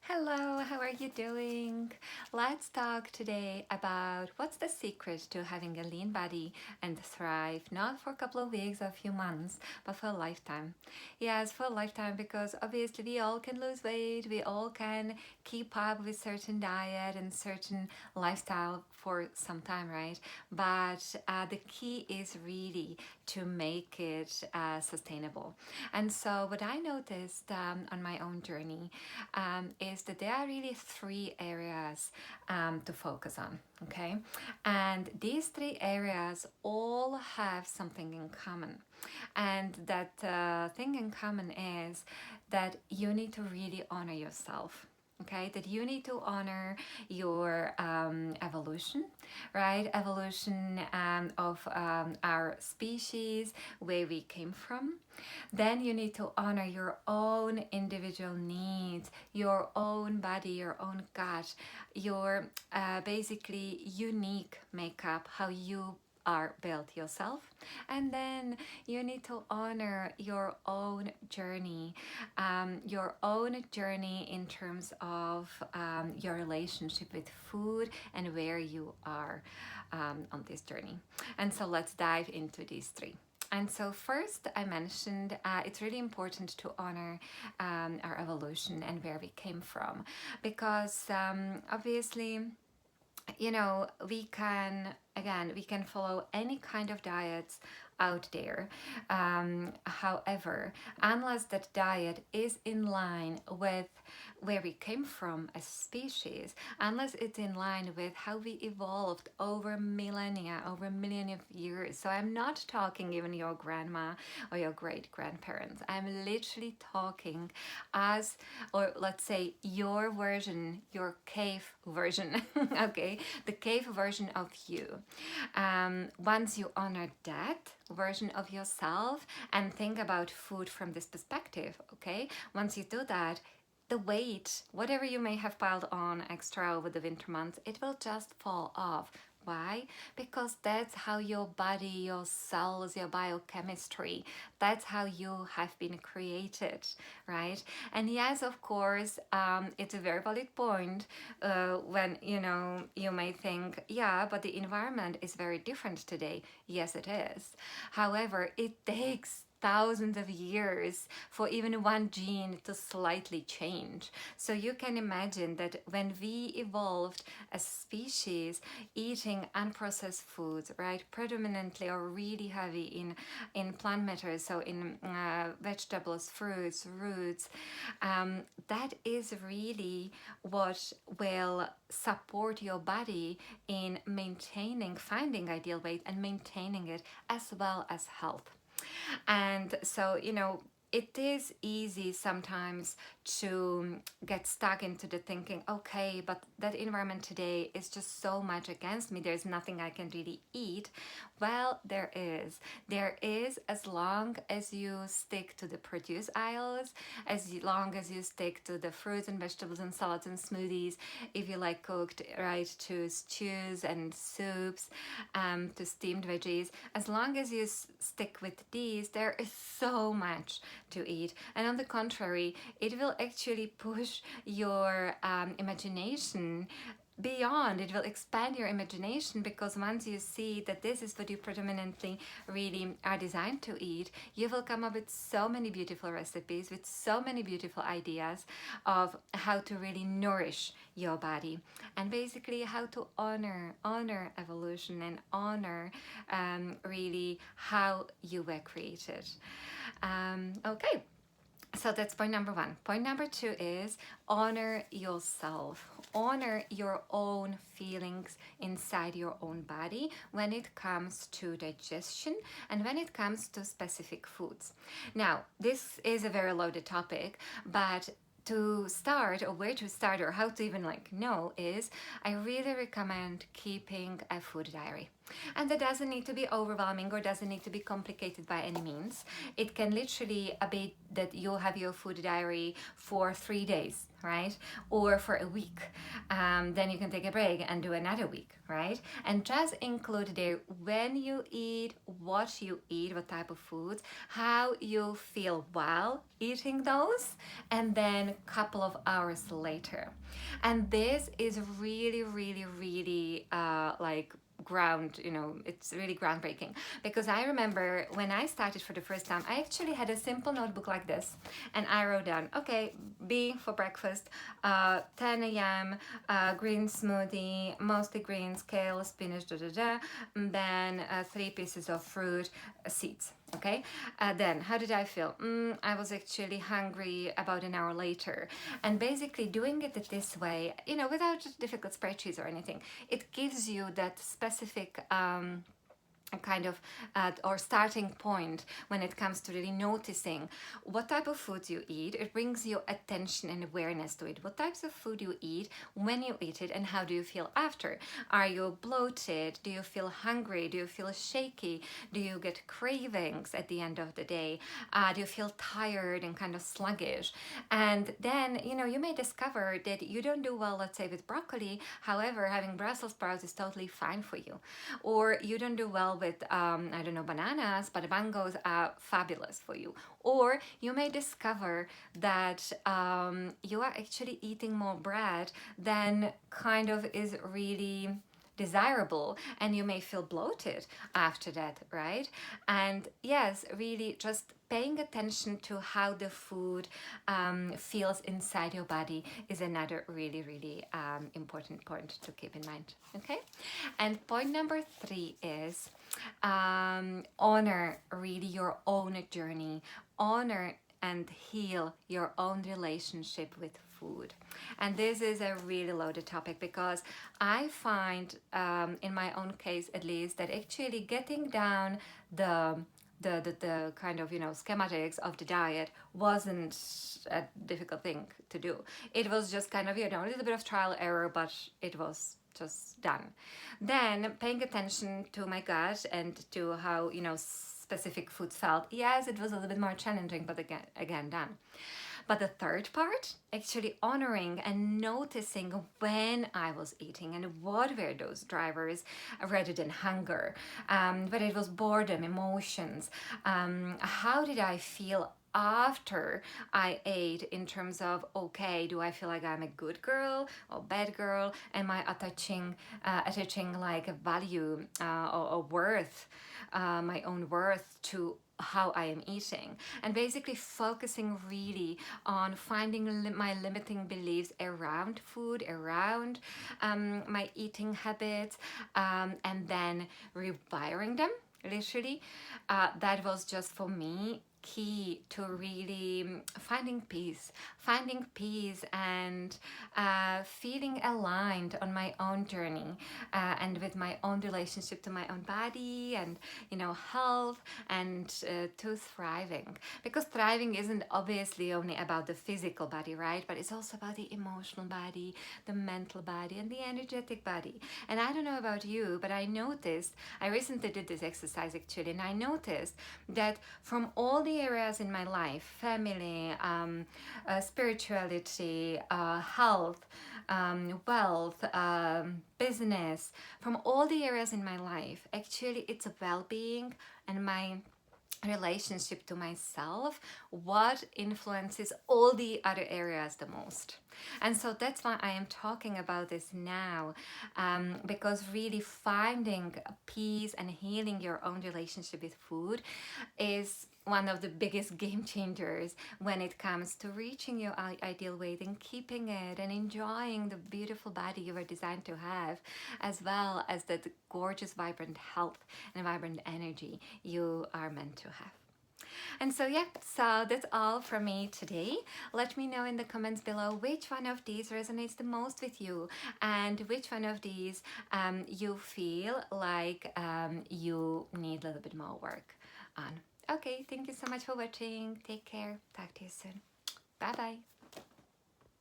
Hello, how are you doing? Let's talk today about what's the secret to having a lean body and thrive not for a couple of weeks or a few months, but for a lifetime. Yes, for a lifetime because obviously we all can lose weight, we all can keep up with certain diet and certain lifestyle for some time, right? But the key is really to make it sustainable. And so, what I noticed on my own journey is that there are really three areas to focus on, okay? And these three areas all have something in common. And that thing in common is that you need to really honor yourself. Okay, that you need to honor your evolution, right? Evolution of our species, where we came from. Then you need to honor your own individual needs, your own body, your own gut, your basically unique makeup, how you are built yourself. And then you need to honor your own journey in terms of your relationship with food and where you are on this journey. And so let's dive into these three. And so first I mentioned it's really important to honor our evolution and where we came from, because obviously, we can follow any kind of diets out there. However, unless that diet is in line with where we came from as species, unless it's in line with how we evolved over millennia, over million of years. So I'm not talking even your grandma or your great grandparents. I'm literally talking as, or let's say your version, your cave version, okay, the cave version of you. Once you honor that version of yourself and think about food from this perspective, okay, once you do that, the weight, whatever you may have piled on extra over the winter months, it will just fall off. Why? Because that's how your body, your cells, your biochemistry, that's how you have been created, right? And yes, of course, it's a very valid point when, you may think, yeah, but the environment is very different today. Yes, it is. However, it takes thousands of years for even one gene to slightly change. So you can imagine that when we evolved as species eating unprocessed foods, right, predominantly or really heavy in plant matter, so in vegetables, fruits, roots, that is really what will support your body in maintaining, finding ideal weight and maintaining it, as well as health. And so, it is easy sometimes to get stuck into the thinking, okay, but that environment today is just so much against me. There's nothing I can really eat. Well, there is. There is, as long as you stick to the produce aisles, as long as you stick to the fruits and vegetables and salads and smoothies, if you like cooked, right, to stews and soups, to steamed veggies, as long as you stick with these, there is so much to eat. And on the contrary, it will actually push your imagination beyond. It will expand your imagination, because once you see that this is what you predominantly really are designed to eat, you will come up with so many beautiful recipes, with so many beautiful ideas of how to really nourish your body, and basically how to honor evolution and honor really how you were created. Okay, so that's point number one. Point number two is honor yourself. Honor your own feelings inside your own body when it comes to digestion and when it comes to specific foods. Now, this is a very loaded topic, but to start, or where to start, or how to even know, is I really recommend keeping a food diary. And that doesn't need to be overwhelming or doesn't need to be complicated by any means. It can literally be that you'll have your food diary for 3 days, right? Or for a week. Then you can take a break and do another week, right? And just include there when you eat, what you eat, what type of foods, how you feel while eating those, and then a couple of hours later. And this is really, really, really like it's really groundbreaking, because I remember when I started for the first time, I actually had a simple notebook like this, and I wrote down, okay, B for breakfast, 10 a.m. Green smoothie, mostly greens, kale, spinach, and then 3 pieces of fruit, seeds. Okay, then how did I feel? I was actually hungry about an hour later. And basically doing it this way, without just difficult spreadsheets or anything, it gives you that specific a kind of or starting point when it comes to really noticing what type of foods you eat. It brings your attention and awareness to it. What types of food you eat, when you eat it, and how do you feel after? Are you bloated? Do you feel hungry? Do you feel shaky? Do you get cravings at the end of the day? Do you feel tired and kind of sluggish? And then you may discover that you don't do well, let's say, with broccoli. However, having Brussels sprouts is totally fine for you. Or you don't do well with bananas, but mangoes are fabulous for you. Or you may discover that you are actually eating more bread than kind of is really desirable, and you may feel bloated after that, right? And yes, really just paying attention to how the food feels inside your body is another really, really important point to keep in mind. Okay, and point number 3 is honor really your own journey, honor and heal your own relationship with food. And this is a really loaded topic, because I find in my own case at least that actually getting down the kind of schematics of the diet wasn't a difficult thing to do. It was just kind of a little bit of trial error, but it was just done. Then paying attention to my gut and to how specific foods felt. Yes, it was a little bit more challenging, but again done. But the third part, actually honoring and noticing when I was eating and what were those drivers rather than hunger, whether it was boredom, emotions, how did I feel after I ate, in terms of, okay, do I feel like I'm a good girl or bad girl? Am I attaching like a value or worth, my own worth to how I am eating, and basically focusing really on finding my limiting beliefs around food, around my eating habits, and then rewiring them literally. That was just for me key to really finding peace and feeling aligned on my own journey, and with my own relationship to my own body and health, and to thriving, because thriving isn't obviously only about the physical body, right? But it's also about the emotional body, the mental body, and the energetic body. And I don't know about you, but I recently did this exercise actually, and I noticed that from all the areas in my life, family, spirituality, health, wealth, business, from all the areas in my life, actually it's well-being and my relationship to myself what influences all the other areas the most. And so that's why I am talking about this now, because really finding peace and healing your own relationship with food is one of the biggest game changers when it comes to reaching your ideal weight and keeping it and enjoying the beautiful body you were designed to have, as well as the gorgeous, vibrant health and vibrant energy you are meant to have. And so so that's all from me today. Let me know in the comments below which one of these resonates the most with you, and which one of these you feel like you need a little bit more work on. Okay, thank you so much for watching. Take care. Talk to you soon. Bye bye.